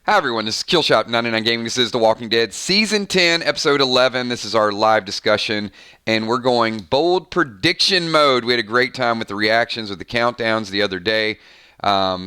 Hi everyone, this is Killshot 99 Gaming. This is The Walking Dead Season 10, Episode 11. This is our live discussion, and we're going bold prediction mode. We had a great time with the reactions, with the countdowns the other day. A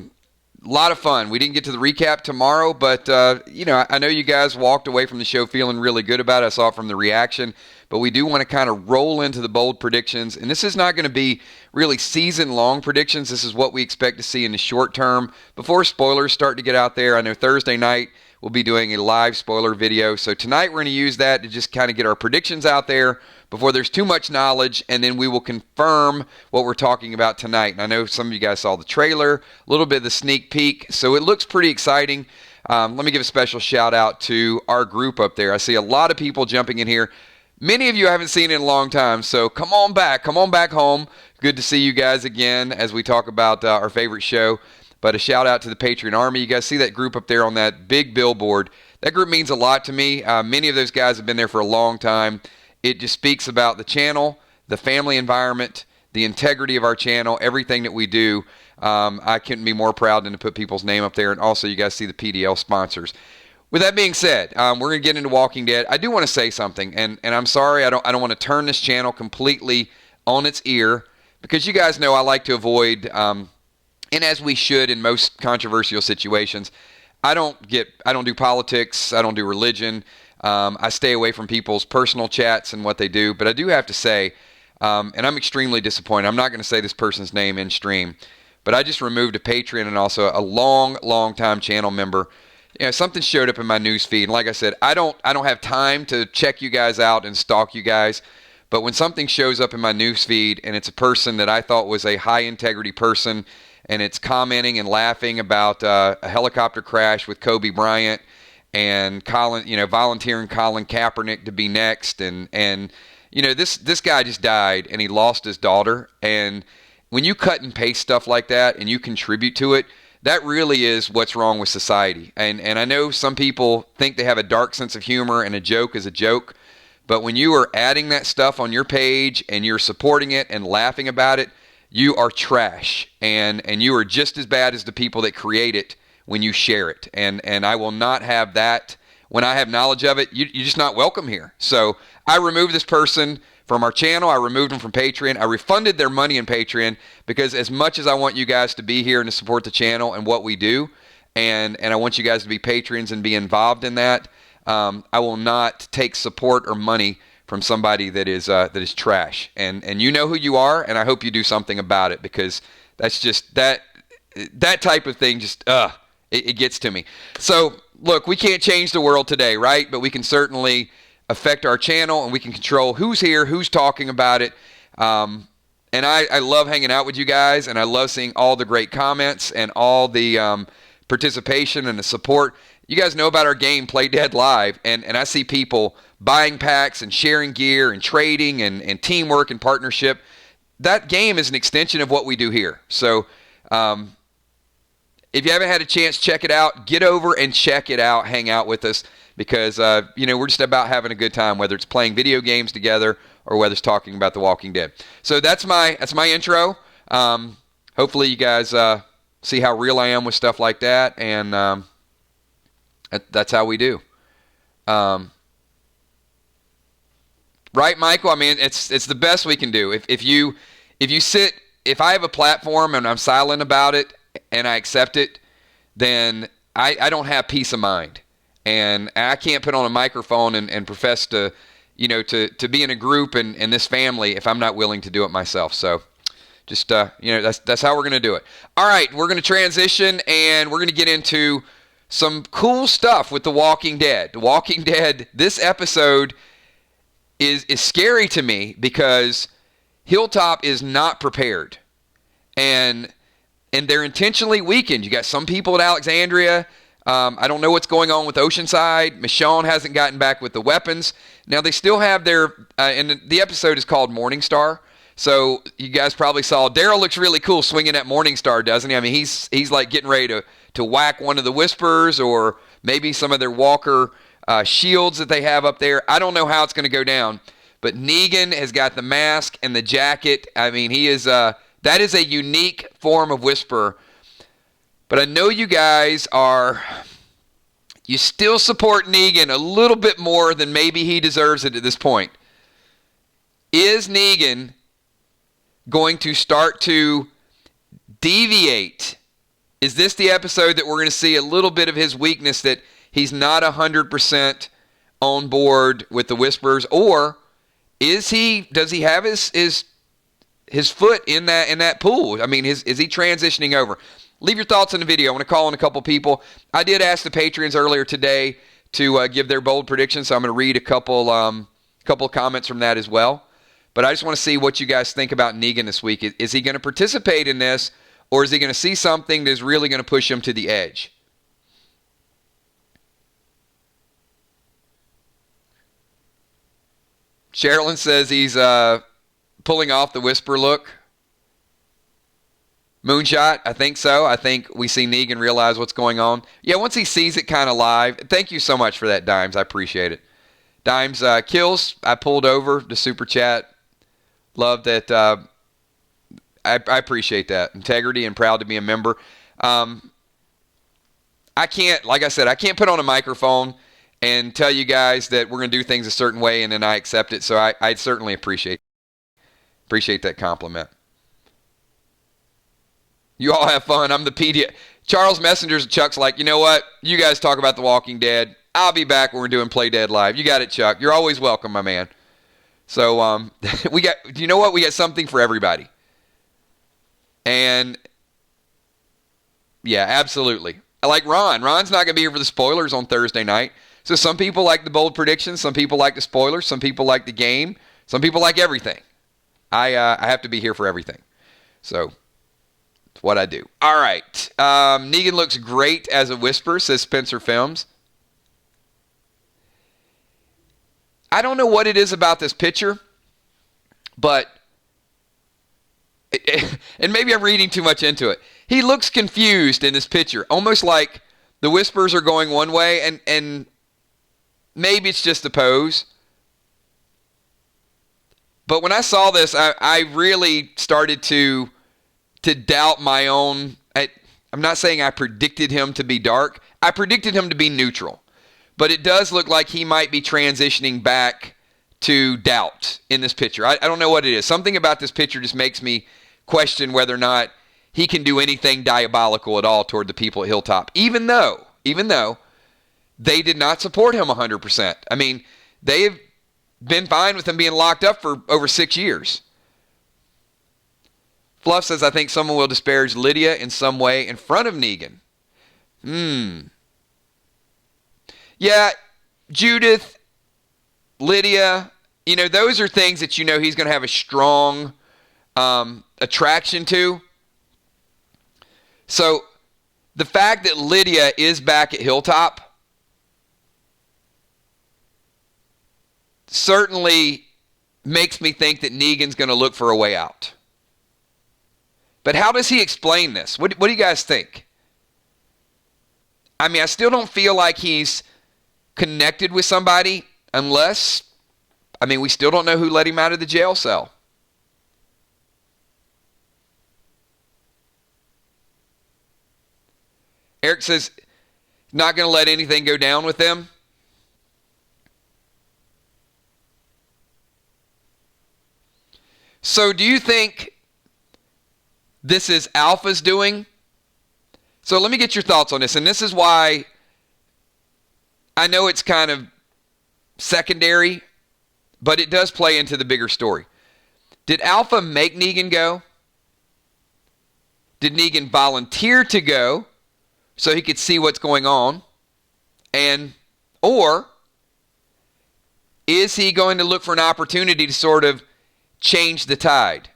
lot of fun. We didn't get to the recap tomorrow, but, I know you guys walked away from the show feeling really good about it. I saw it from the reaction, but we do want to kind of roll into the bold predictions, and this is not going to be really season-long predictions. This is what we expect to see in the short term before spoilers start to get out there. I know Thursday night we'll be doing a live spoiler video, so tonight we're going to use that to just kind of get our predictions out there before there's too much knowledge, and then we will confirm what we're talking about tonight. And I know some of you guys saw the trailer, a little bit of the sneak peek, so it looks pretty exciting. Let me give a special shout out to our group up there. I see a lot of people jumping in here. Many of you I haven't seen in a long time, so come on back home. Good to see you guys again as we talk about our favorite show. But a shout out to the Patreon Army. You guys see that group up there on that big billboard. That group means a lot to me. Many of those guys have been there for a long time. It just speaks about the channel, the family environment, the integrity of our channel, everything that we do. I couldn't be more proud than to put people's name up there. And also you guys see the PDL sponsors. With that being said, we're going to get into Walking Dead. I do want to say something, and I'm sorry I don't want to turn this channel completely on its ear, because you guys know I like to avoid, and as we should in most controversial situations, I don't do politics, I don't do religion. I stay away from people's personal chats and what they do, but I do have to say, and I'm extremely disappointed. I'm not going to say this person's name in stream, but I just removed a Patreon and also a long time channel member. Something showed up in my news feed, and like I said, I don't have time to check you guys out and stalk you guys, but when something shows up in my news feed and it's a person that I thought was a high integrity person, and it's commenting and laughing about a helicopter crash with Kobe Bryant and volunteering Colin Kaepernick to be next, and this guy just died and he lost his daughter, and when you cut and paste stuff like that and you contribute to it, that really is what's wrong with society. And I know some people think they have a dark sense of humor and a joke is a joke, but when you are adding that stuff on your page and you're supporting it and laughing about it, you are trash, and you are just as bad as the people that create it when you share it. And I will not have that. When I have knowledge of it, you're just not welcome here. So I removed this person from our channel. I removed them from Patreon. I refunded their money in Patreon, because as much as I want you guys to be here and to support the channel and what we do, and I want you guys to be patrons and be involved in that, I will not take support or money from somebody that is trash. And you know who you are, and I hope you do something about it, because that's just that type of thing just it gets to me. So look, we can't change the world today, right? But we can certainly affect our channel, and we can control who's here, who's talking about it. And I love hanging out with you guys, and I love seeing all the great comments and all the participation and the support. You guys know about our game, Play Dead Live, and I see people buying packs and sharing gear and trading and teamwork and partnership. That game is an extension of what we do here. So if you haven't had a chance, check it out. Get over and check it out. Hang out with us, because we're just about having a good time, whether it's playing video games together or whether it's talking about The Walking Dead. So that's my intro. Hopefully you guys see how real I am with stuff like that, and that's how we do. Right, Michael? I mean, it's the best we can do. If I have a platform and I'm silent about it and I accept it, then I don't have peace of mind. And I can't put on a microphone and profess to be in a group and this family if I'm not willing to do it myself. So just, that's how we're going to do it. All right, we're going to transition, and we're going to get into some cool stuff with The Walking Dead. The Walking Dead, this episode is scary to me, because Hilltop is not prepared. And they're intentionally weakened. You got some people at Alexandria. I don't know what's going on with Oceanside. Michonne hasn't gotten back with the weapons. Now, they still have their, and the episode is called Morningstar. So you guys probably saw, Daryl looks really cool swinging that Morningstar, doesn't he? I mean, he's like getting ready to whack one of the Whisperers, or maybe some of their Walker shields that they have up there. I don't know how it's going to go down. But Negan has got the mask and the jacket. I mean, he is that is a unique form of Whisperer. But I know you guys are You still support Negan a little bit more than maybe he deserves it at this point. Is Negan going to start to deviate? Is this the episode that we're going to see a little bit of his weakness, that he's not 100% on board with the Whisperers? Or does he have his foot in that pool? I mean, is he transitioning over? Leave your thoughts in the video. I want to call in a couple people. I did ask the patrons earlier today to give their bold predictions, so I'm going to read a couple comments from that as well. But I just want to see what you guys think about Negan this week. Is he going to participate in this, or is he going to see something that's really going to push him to the edge? Sherilyn says he's pulling off the Whisper look. Moonshot, I think so. I think we see Negan realize what's going on. Yeah, once he sees it kind of live. Thank you so much for that, Dimes. I appreciate it. Dimes, Kills, I pulled over the super chat. Love that. I appreciate that. Integrity and proud to be a member. I can't, like I said, I can't put on a microphone and tell you guys that we're going to do things a certain way and then I accept it. So I certainly appreciate that compliment. You all have fun. I'm the PD. Charles Messengers. Chuck's like, you know what? You guys talk about The Walking Dead. I'll be back when we're doing Play Dead Live. You got it, Chuck. You're always welcome, my man. So you know what? We got something for everybody. And yeah, absolutely. I like Ron. Ron's not going to be here for the spoilers on Thursday night. So some people like the bold predictions. Some people like the spoilers. Some people like the game. Some people like everything. I have to be here for everything. So it's what I do. All right. Negan looks great as a Whisper, says Spencer Films. I don't know what it is about this picture, but, and maybe I'm reading too much into it. He looks confused in this picture, almost like the Whispers are going one way, and maybe it's just a pose. But when I saw this, I really started to doubt my own. I'm not saying I predicted him to be dark. I predicted him to be neutral. But it does look like he might be transitioning back to doubt in this picture. I don't know what it is. Something about this picture just makes me question whether or not he can do anything diabolical at all toward the people at Hilltop, even though they did not support him 100%. I mean, they've been fine with him being locked up for over 6 years. Fluff says, I think someone will disparage Lydia in some way in front of Negan. Yeah, Judith, Lydia, those are things that he's going to have a strong attraction to. So the fact that Lydia is back at Hilltop certainly makes me think that Negan's going to look for a way out. But how does he explain this? What do you guys think? I mean, I still don't feel like he's connected with somebody unless, we still don't know who let him out of the jail cell. Eric says, not going to let anything go down with them. So do you think this is Alpha's doing? So let me get your thoughts on this. And this is why I know it's kind of secondary, but it does play into the bigger story. Did Alpha make Negan go? Did Negan volunteer to go so he could see what's going on? Or is he going to look for an opportunity to sort of change the tide?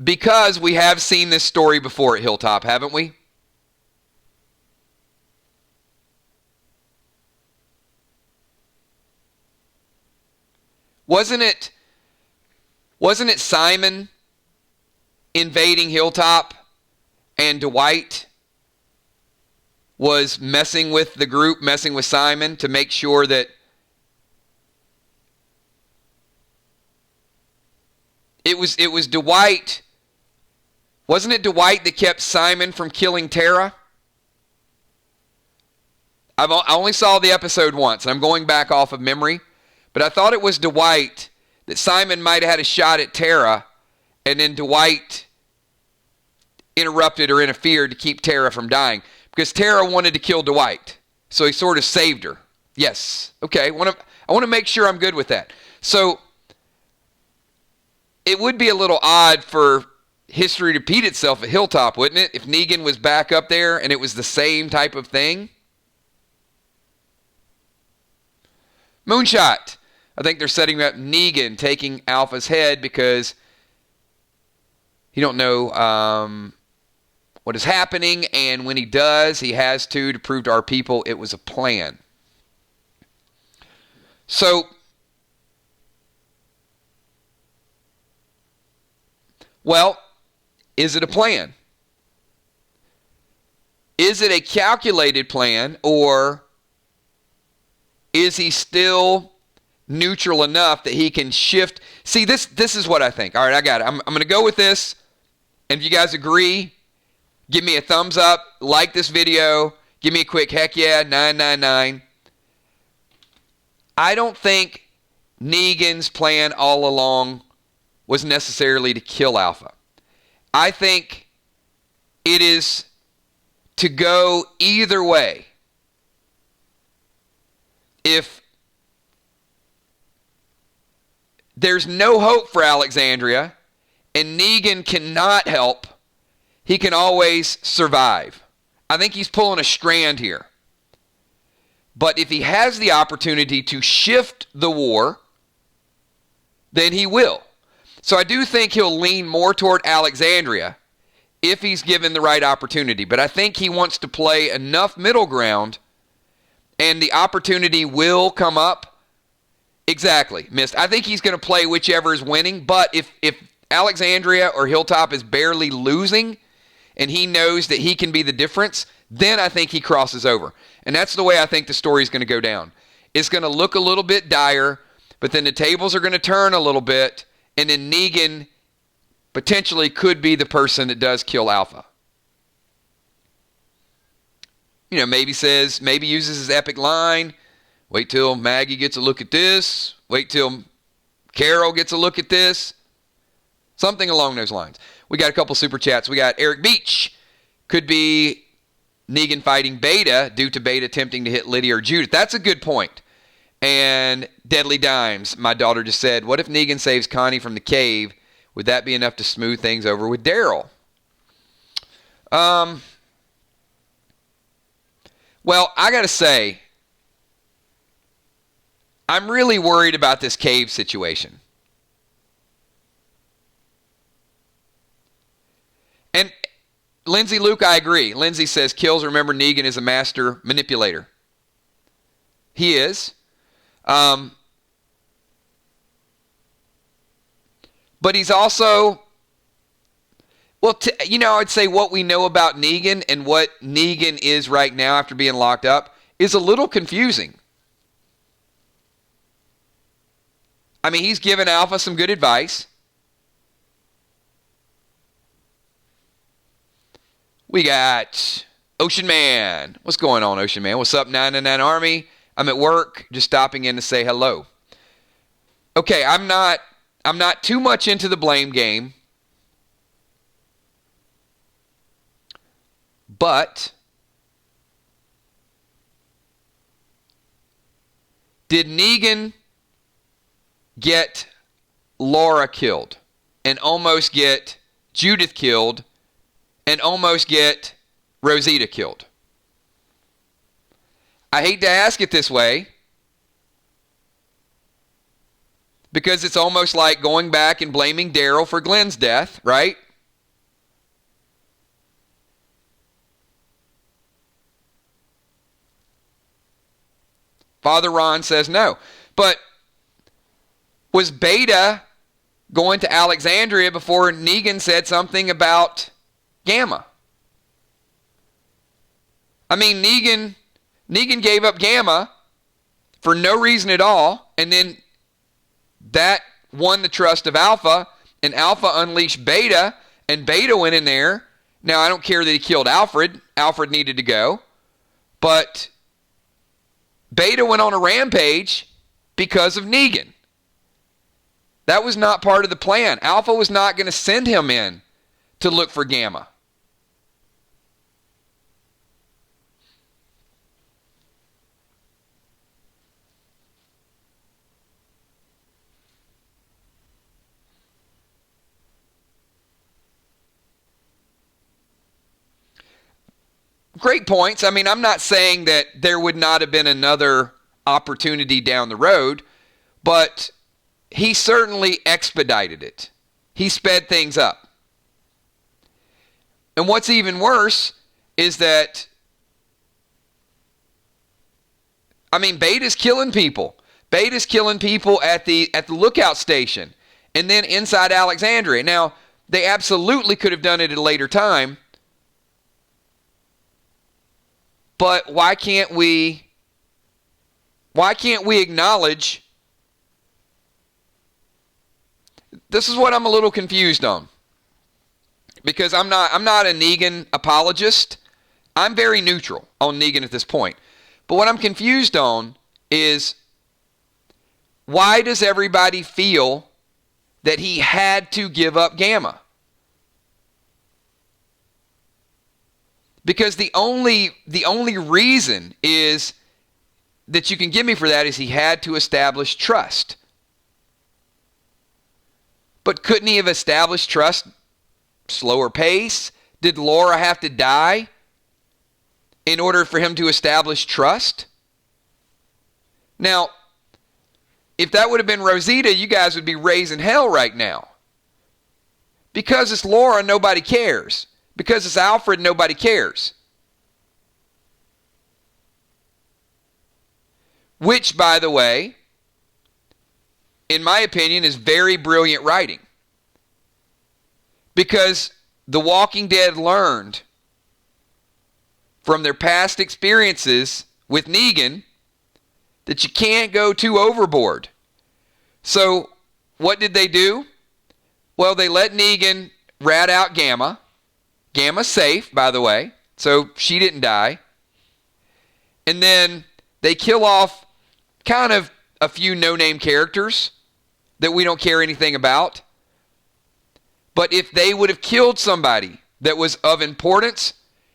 Because we have seen this story before at Hilltop, haven't we? Wasn't it Simon invading Hilltop and Dwight was messing with the group, messing with Simon to make sure that It was Dwight. Wasn't it Dwight that kept Simon from killing Tara? I only saw the episode once, and I'm going back off of memory. But I thought it was Dwight that Simon might have had a shot at Tara, and then Dwight interrupted or interfered to keep Tara from dying. Because Tara wanted to kill Dwight. So he sort of saved her. Yes. Okay. I want to make sure I'm good with that. So it would be a little odd for history to repeat itself at Hilltop, wouldn't it? If Negan was back up there and it was the same type of thing. Moonshot. I think they're setting up Negan taking Alpha's head because he don't know what is happening, and when he does, he has to prove to our people it was a plan. So, well, is it a plan? Is it a calculated plan, or is he still neutral enough that he can shift? See, this is what I think. All right, I got it. I'm going to go with this, and if you guys agree, give me a thumbs up, like this video, give me a quick heck yeah, 999. I don't think Negan's plan all along was necessarily to kill Alpha. I think it is to go either way. If there's no hope for Alexandria and Negan cannot help, he can always survive. I think he's pulling a strand here. But if he has the opportunity to shift the war, then he will. So I do think he'll lean more toward Alexandria if he's given the right opportunity. But I think he wants to play enough middle ground, and the opportunity will come up. Exactly, missed. I think he's going to play whichever is winning. But if Alexandria or Hilltop is barely losing, and he knows that he can be the difference, then I think he crosses over. And that's the way I think the story is going to go down. It's going to look a little bit dire, but then the tables are going to turn a little bit, and then Negan potentially could be the person that does kill Alpha. You know, maybe uses his epic line, wait till Maggie gets a look at this, wait till Carol gets a look at this. Something along those lines. We got a couple super chats. We got Eric Beach. Could be Negan fighting Beta due to Beta attempting to hit Lydia or Judith. That's a good point. And Deadly Dimes, my daughter just said, what if Negan saves Connie from the cave? Would that be enough to smooth things over with Daryl? Well, I got to say, I'm really worried about this cave situation. And Lindsay Luke, I agree. Lindsay says, kills, remember Negan is a master manipulator. He is. But he's also, well, I'd say what we know about Negan and what Negan is right now after being locked up is a little confusing. I mean, he's given Alpha some good advice. We got Ocean Man. What's going on, Ocean Man? What's up, 999 Army? I'm at work, just stopping in to say hello. Okay, I'm not too much into the blame game. But did Negan get Laura killed and almost get Judith killed and almost get Rosita killed? I hate to ask it this way because it's almost like going back and blaming Daryl for Glenn's death, right? Father Ron says no. But was Beta going to Alexandria before Negan said something about Gamma? I mean, Negan gave up Gamma for no reason at all, and then that won the trust of Alpha, and Alpha unleashed Beta, and Beta went in there. Now, I don't care that he killed Alfred. Alfred needed to go. But Beta went on a rampage because of Negan. That was not part of the plan. Alpha was not going to send him in to look for Gamma. Great points. I mean, I'm not saying that there would not have been another opportunity down the road, but he certainly expedited it. He sped things up. And what's even worse is that, I mean, Beta's killing people. Beta's killing people at the lookout station and then inside Alexandria. Now, they absolutely could have done it at a later time. But why can't we acknowledge? This is what I'm a little confused on. Because I'm not a Negan apologist. I'm very neutral on Negan at this point. But what I'm confused on is, why does everybody feel that he had to give up Gamma? Because the only reason is that you can give me for that is he had to establish trust. But couldn't he have established trust slower pace? Did Laura have to die in order for him to establish trust? Now, if that would have been Rosita, you guys would be raising hell right now. Because it's Laura, nobody cares. Because it's Alfred, nobody cares. Which, by the way, in my opinion, is very brilliant writing. Because The Walking Dead learned from their past experiences with Negan that you can't go too overboard. So, what did they do? Well, they let Negan rat out Gamma. Gamma's safe, by the way, so she didn't die. And then they kill off kind of a few no-name characters that we don't care anything about. But if they would have killed somebody that was of importance,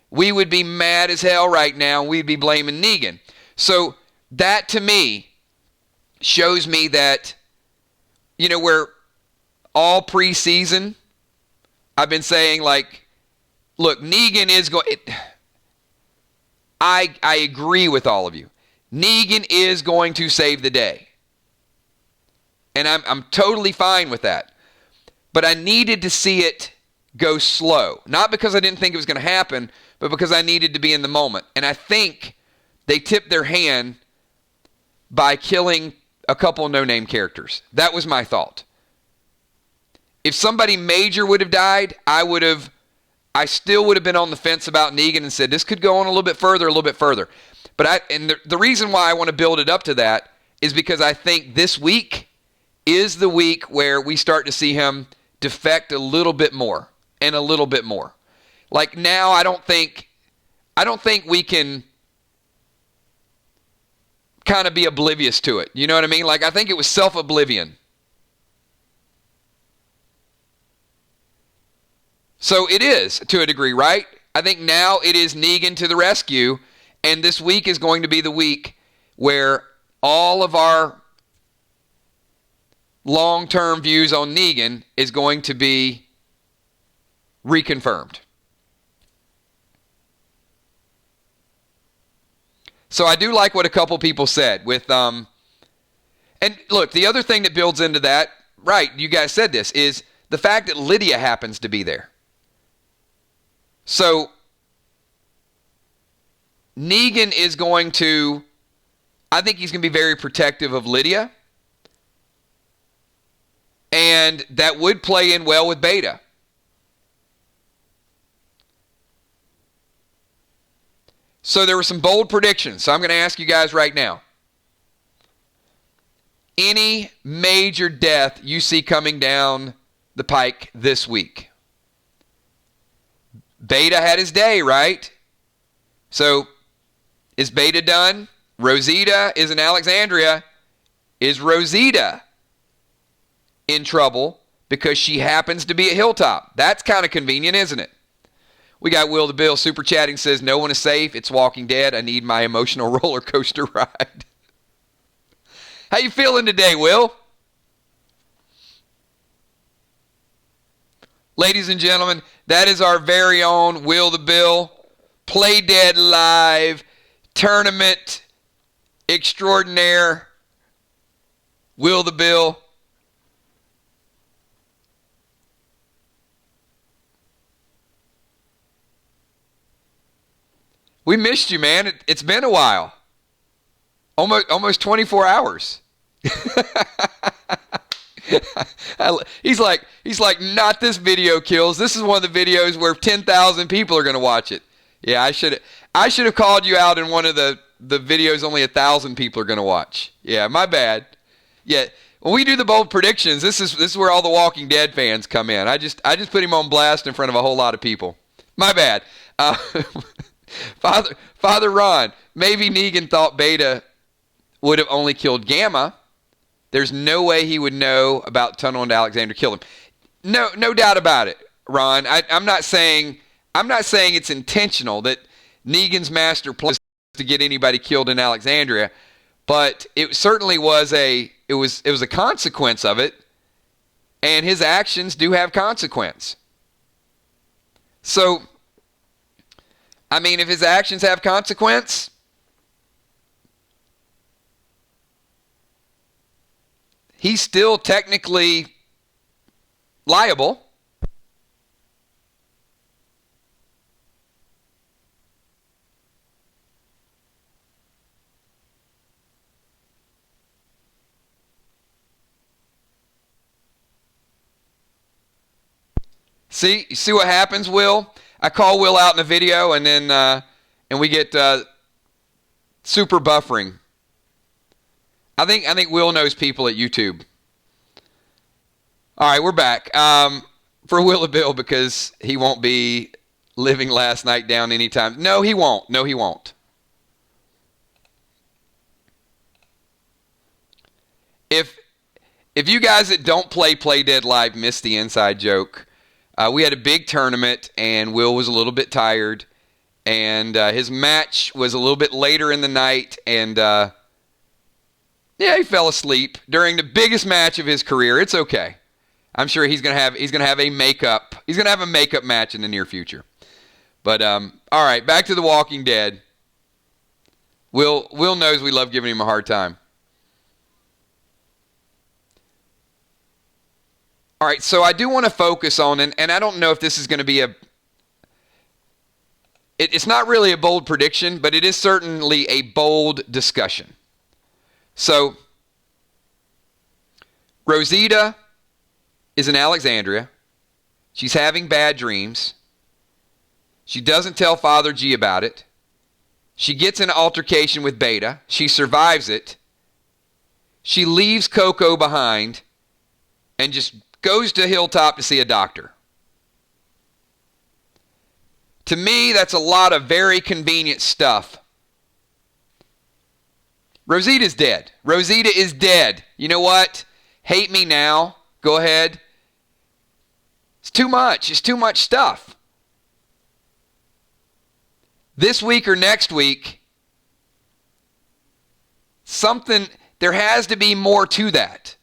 we would be mad as hell right now, and we'd be blaming Negan. So that, to me, shows me that, you know, where all preseason I've been saying, like, look, Negan is going... I agree with all of you. Negan is going to save the day. And I'm totally fine with that. But I needed to see it go slow. Not because I didn't think it was going to happen, but because I needed to be in the moment. And I think they tipped their hand by killing a couple no-name characters. That was my thought. If somebody major would have died, I still would have been on the fence about Negan and said, this could go on a little bit further. But the reason why I want to build it up to that is because I think this week is the week where we start to see him defect a little bit more and a little bit more. Like now, I don't think we can kind of be oblivious to it. You know what I mean? Like, I think it was self-oblivion. So it is, to a degree, right? I think now it is Negan to the rescue, and this week is going to be the week where all of our long-term views on Negan is going to be reconfirmed. So I do like what a couple people said with, and look, the other thing that builds into that, right, you guys said this, is the fact that Lydia happens to be there. So, Negan is going to, I think he's going to be very protective of Lydia. And that would play in well with Beta. So there were some bold predictions. So I'm going to ask you guys right now. Any major death you see coming down the pike this week. Beta had his day, right? So is Beta done? Rosita is in Alexandria. Is Rosita in trouble because she happens to be at Hilltop? That's kind of convenient, isn't it? We got Will the Bill super chatting, says, no one is safe. It's Walking Dead. I need my emotional roller coaster ride. How you feeling today, Will? Ladies and gentlemen, that is our very own Will the Bill Play Dead Live Tournament Extraordinaire. Will the Bill. We missed you, man. It's been a while. Almost 24 hours. He's like, not this video kills. This is one of the videos where 10,000 people are going to watch it. Yeah, I should have called you out in one of the videos only 1,000 people are going to watch. Yeah, my bad. Yeah, when we do the bold predictions, this is where all the Walking Dead fans come in. I just put him on blast in front of a whole lot of people. My bad. Father Ron, maybe Negan thought Beta would have only killed Gamma. There's no way he would know about Tunnel and Alexander killed him. No doubt about it, Ron. I'm not saying it's intentional that Negan's master plan was to get anybody killed in Alexandria, but it certainly was a consequence of it, and his actions do have consequence. So, I mean, if his actions have consequence, he's still technically liable. See what happens, Will? I call Will out in a video, and then and we get super buffering. I think Will knows people at YouTube. All right, we're back for Will and Bill because he won't be living last night down anytime. No, he won't. No, he won't. If you guys that don't play Dead Live missed the inside joke, we had a big tournament and Will was a little bit tired, and his match was a little bit later in the night, and yeah, he fell asleep during the biggest match of his career. It's okay. I'm sure he's gonna have a makeup. He's gonna have a makeup match in the near future. But all right, back to The Walking Dead. Will knows we love giving him a hard time. All right, so I do want to focus on, and I don't know if this is going to be it's not really a bold prediction, but it is certainly a bold discussion. So, Rosita is in Alexandria. She's having bad dreams. She doesn't tell Father G about it. She gets in an altercation with Beta. She survives it. She leaves Coco behind and just goes to Hilltop to see a doctor. To me, that's a lot of very convenient stuff. Rosita's dead. Rosita is dead. You know what? Hate me now. Go ahead. It's too much. It's too much stuff. This week or next week, there has to be more to that.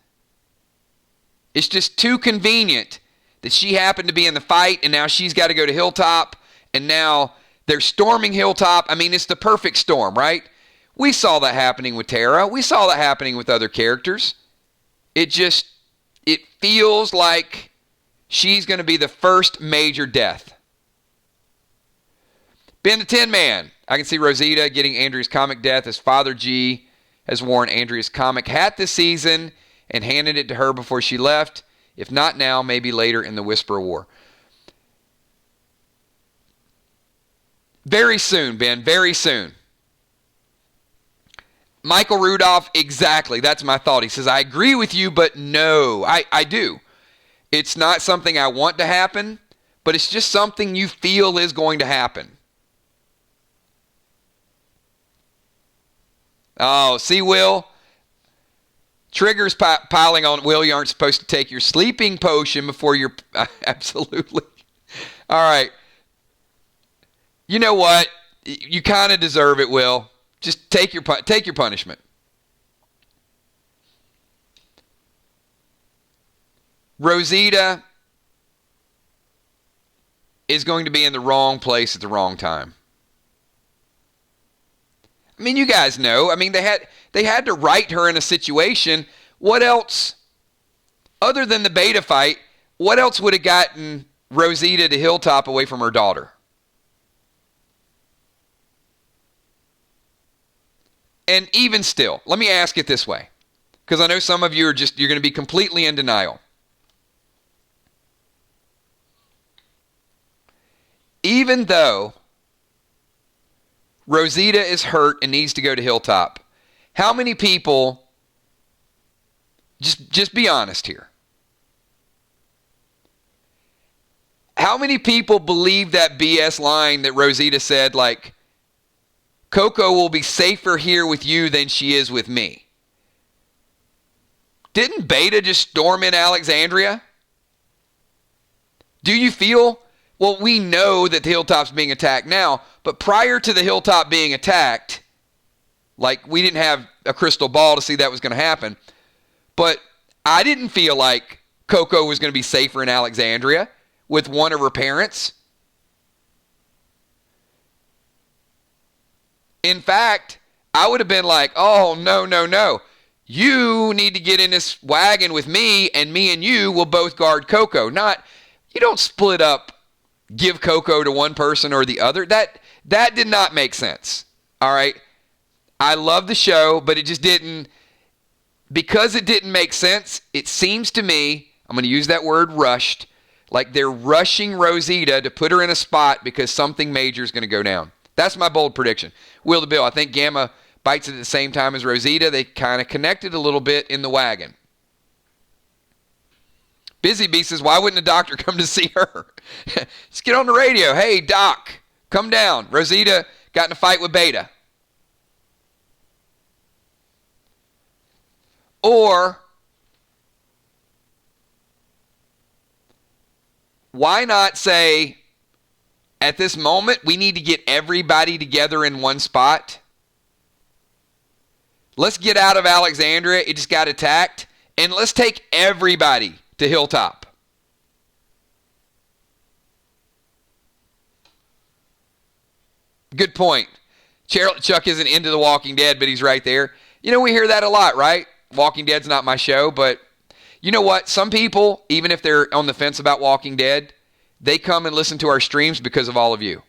It's just too convenient that she happened to be in the fight and now she's got to go to Hilltop and now they're storming Hilltop. I mean, it's the perfect storm, right? We saw that happening with Tara. We saw that happening with other characters. It feels like she's going to be the first major death. Ben the Tin Man. I can see Rosita getting Andrea's comic death as Father G has worn Andrea's comic hat this season and handed it to her before she left. If not now, maybe later in the Whisper War. Very soon, Ben. Very soon. Michael Rudolph, exactly. That's my thought. He says, I agree with you, but no. I do. It's not something I want to happen, but it's just something you feel is going to happen. Oh, see, Will? Triggers piling on. Will, you aren't supposed to take your sleeping potion before you're... Absolutely. All right. You know what? You kind of deserve it, Will. Just take your punishment. Rosita is going to be in the wrong place at the wrong time. I mean, you guys know. I mean, they had to write her in a situation. What else, other than the beta fight, what else would have gotten Rosita to Hilltop away from her daughter? And even still, let me ask it this way, because I know some of you you're going to be completely in denial. Even though Rosita is hurt and needs to go to Hilltop, how many people, just be honest here, how many people believe that BS line that Rosita said, like, Coco will be safer here with you than she is with me? Didn't Beta just storm in Alexandria? Do you feel... Well, we know that the Hilltop's being attacked now, but prior to the Hilltop being attacked, like, we didn't have a crystal ball to see that was going to happen, but I didn't feel like Coco was going to be safer in Alexandria with one of her parents. In fact, I would have been like, oh, no. You need to get in this wagon with me, and you will both guard Coco. Not, you don't split up, give Coco to one person or the other. That did not make sense. All right. I love the show, but it just didn't, because it didn't make sense. It seems to me, I'm going to use that word rushed, like they're rushing Rosita to put her in a spot because something major is going to go down. That's my bold prediction. Will the Bill, I think Gamma bites at the same time as Rosita. They kind of connected a little bit in the wagon. Busy Bee says, why wouldn't a doctor come to see her? Just get on the radio. Hey, doc, come down. Rosita got in a fight with Beta. Or, why not say, at this moment, we need to get everybody together in one spot? Let's get out of Alexandria. It just got attacked. And let's take everybody to Hilltop. Good point. Chuck isn't into The Walking Dead, but he's right there. You know, we hear that a lot, right? Walking Dead's not my show, but you know what? Some people, even if they're on the fence about Walking Dead, they come and listen to our streams because of all of you.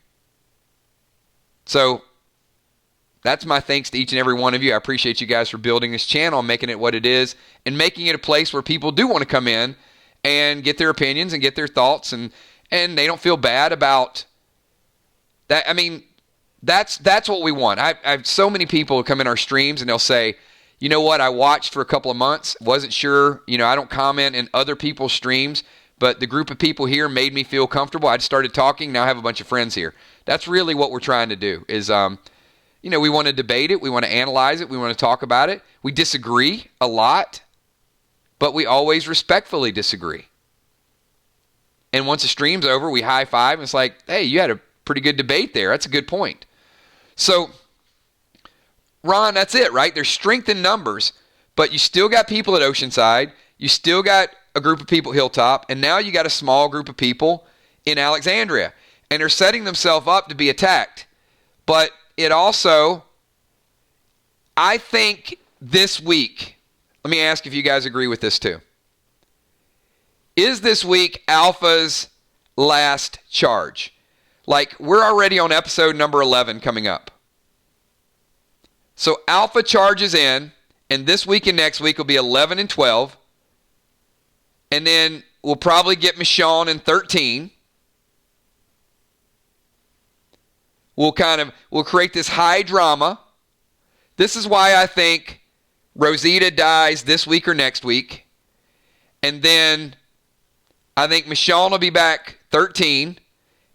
So that's my thanks to each and every one of you. I appreciate you guys for building this channel and making it what it is and making it a place where people do want to come in and get their opinions and get their thoughts, and they don't feel bad about that. I mean, that's what we want. I have so many people who come in our streams and they'll say, you know what, I watched for a couple of months, wasn't sure, I don't comment in other people's streams, but the group of people here made me feel comfortable. I just started talking. Now I have a bunch of friends here. That's really what we're trying to do is, we want to debate it. We want to analyze it. We want to talk about it. We disagree a lot, but we always respectfully disagree. And once the stream's over, we high five and it's like, hey, you had a pretty good debate there. That's a good point. So, Ron, that's it, right? There's strength in numbers, but you still got people at Oceanside. You still got a group of people at Hilltop, and now you got a small group of people in Alexandria. And they're setting themselves up to be attacked. But it also, I think this week, let me ask if you guys agree with this too. Is this week Alpha's last charge? Like, we're already on episode number 11 coming up. So Alpha charges in, and this week and next week will be 11 and 12. And then we'll probably get Michonne in 13. We'll create this high drama. This is why I think Rosita dies this week or next week. And then I think Michonne will be back 13,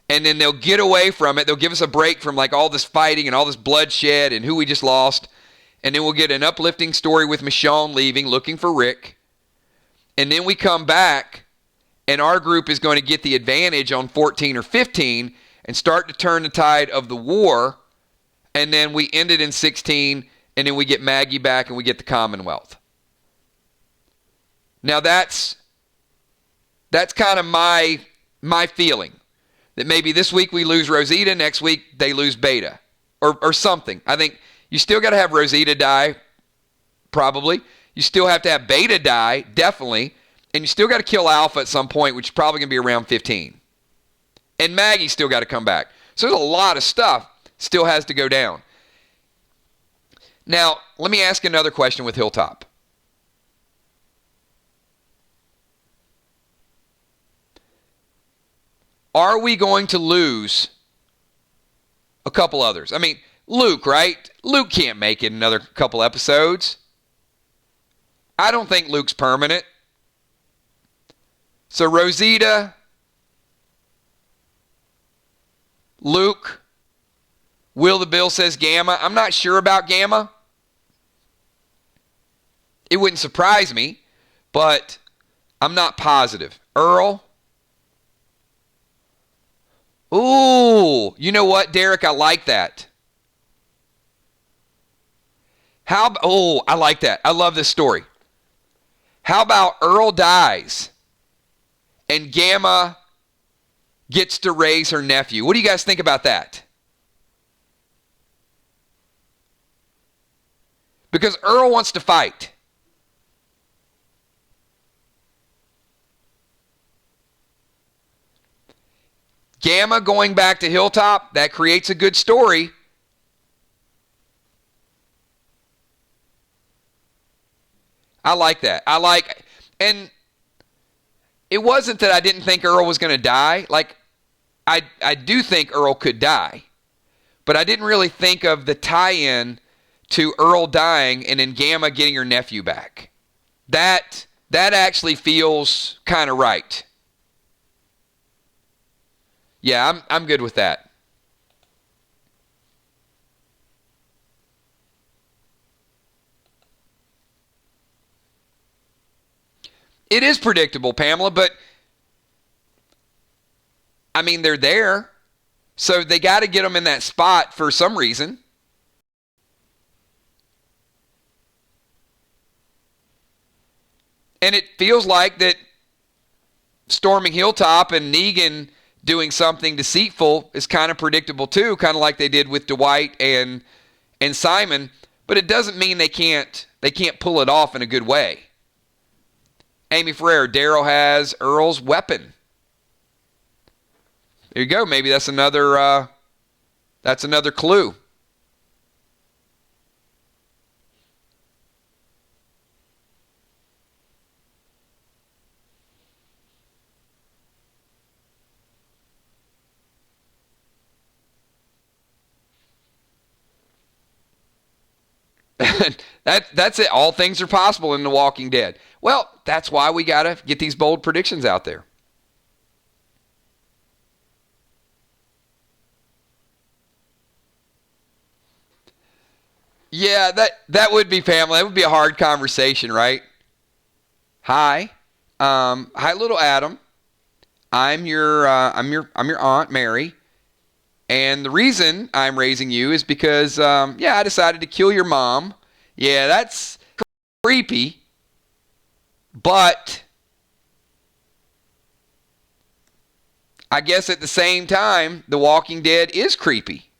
and then they'll get away from it. They'll give us a break from like all this fighting and all this bloodshed and who we just lost. And then we'll get an uplifting story with Michonne leaving, looking for Rick. And then we come back, and our group is going to get the advantage on 14 or 15 and start to turn the tide of the war. And then we end it in 16, and then we get Maggie back and we get the Commonwealth. Now that's kind of my feeling. That maybe this week we lose Rosita, next week they lose Beta. Or something. I think you still got to have Rosita die, probably. You still have to have Beta die, definitely. And you still got to kill Alpha at some point, which is probably going to be around 15. And Maggie's still got to come back. So there's a lot of stuff still has to go down. Now, let me ask another question with Hilltop. Are we going to lose a couple others? I mean, Luke, right? Luke can't make it another couple episodes. I don't think Luke's permanent. So Rosita, Luke, Will the Bill says Gamma. I'm not sure about Gamma. It wouldn't surprise me, but I'm not positive. Earl. Ooh, you know what, Derek? I like that. I like that. I love this story. How about Earl dies and Gamma gets to raise her nephew? What do you guys think about that? Because Earl wants to fight. Gamma going back to Hilltop, that creates a good story. I like that. And it wasn't that I didn't think Earl was going to die. Like, I do think Earl could die. But I didn't really think of the tie-in to Earl dying and then Gamma getting her nephew back. That actually feels kind of right. Yeah, I'm good with that. It is predictable, Pamela, but I mean, they're there. So they got to get them in that spot for some reason. And it feels like that storming Hilltop and Negan doing something deceitful is kind of predictable too, kind of like they did with Dwight and Simon, but it doesn't mean they can't pull it off in a good way. Amy Ferrer, Daryl has Earl's weapon. There you go. Maybe that's another clue. That's it. All things are possible in The Walking Dead. Well, that's why we got to get these bold predictions out there. Yeah, that would be, Pamela. That would be a hard conversation, right? Hi. Hi, little Adam. I'm your Aunt Mary. And the reason I'm raising you is because, I decided to kill your mom. Yeah, that's creepy. But I guess at the same time, The Walking Dead is creepy.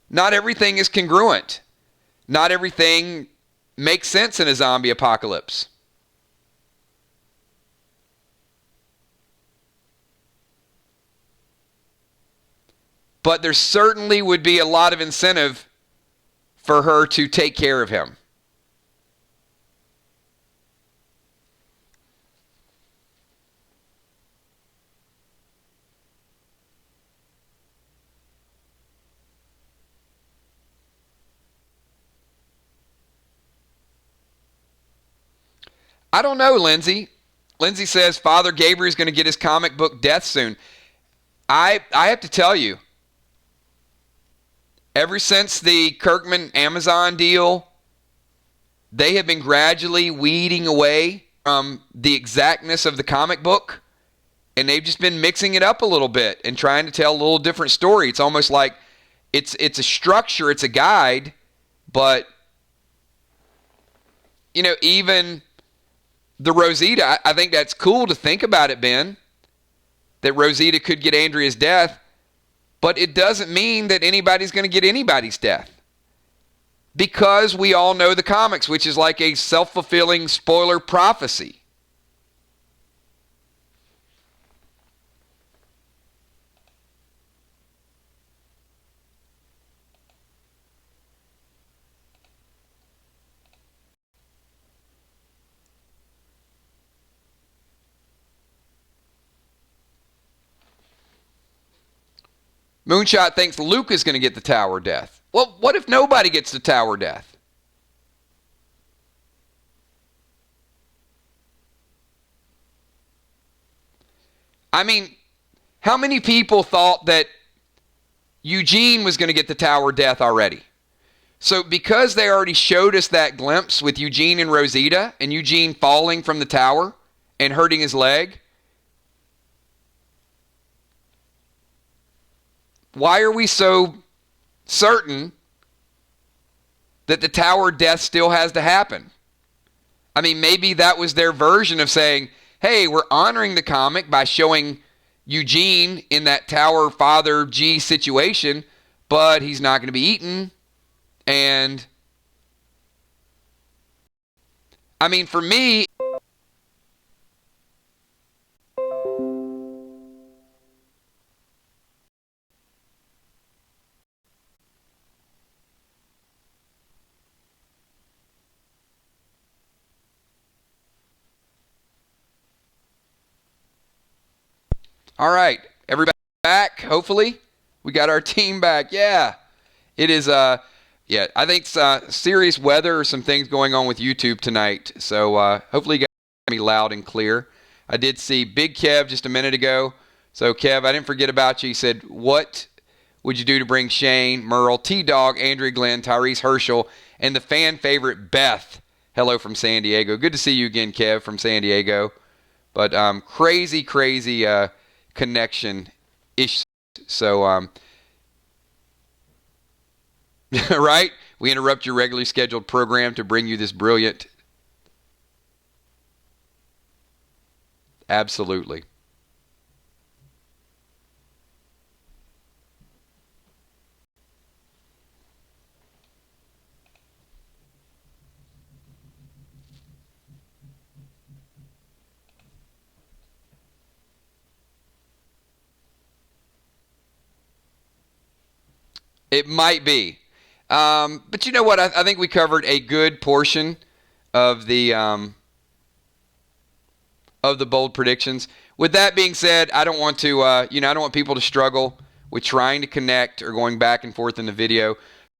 Not everything is congruent. Not everything makes sense in a zombie apocalypse. But there certainly would be a lot of incentive for her to take care of him. I don't know, Lindsay. Lindsay says Father Gabriel's going to get his comic book death soon. I have to tell you, ever since the Kirkman Amazon deal, they have been gradually weeding away from the exactness of the comic book, and they've just been mixing it up a little bit and trying to tell a little different story. It's almost like it's a structure, it's a guide, but even the Rosita, I think that's cool to think about it, Ben, that Rosita could get Andrea's death, but it doesn't mean that anybody's going to get anybody's death. Because we all know the comics, which is like a self-fulfilling spoiler prophecy. Moonshot thinks Luke is going to get the tower death. Well, what if nobody gets the tower death? I mean, how many people thought that Eugene was going to get the tower death already? So because they already showed us that glimpse with Eugene and Rosita, and Eugene falling from the tower and hurting his leg, why are we so certain that the tower death still has to happen? I mean, maybe that was their version of saying, hey, we're honoring the comic by showing Eugene in that Tower Father G situation, but he's not going to be eaten. And, I mean, for me, all right, everybody back, hopefully. We got our team back. Yeah, it is, I think serious weather or some things going on with YouTube tonight. So hopefully you guys can hear me loud and clear. I did see Big Kev just a minute ago. So, Kev, I didn't forget about you. He said, what would you do to bring Shane, Merle, T-Dog, Andrea Glenn, Tyrese Herschel, and the fan favorite Beth? Hello from San Diego. Good to see you again, Kev, from San Diego. But crazy connection ish. So, right? We interrupt your regularly scheduled program to bring you this brilliant. Absolutely. It might be. But you know what? I think we covered a good portion of the bold predictions. With that being said, I don't want to, I don't want people to struggle with trying to connect or going back and forth in the video.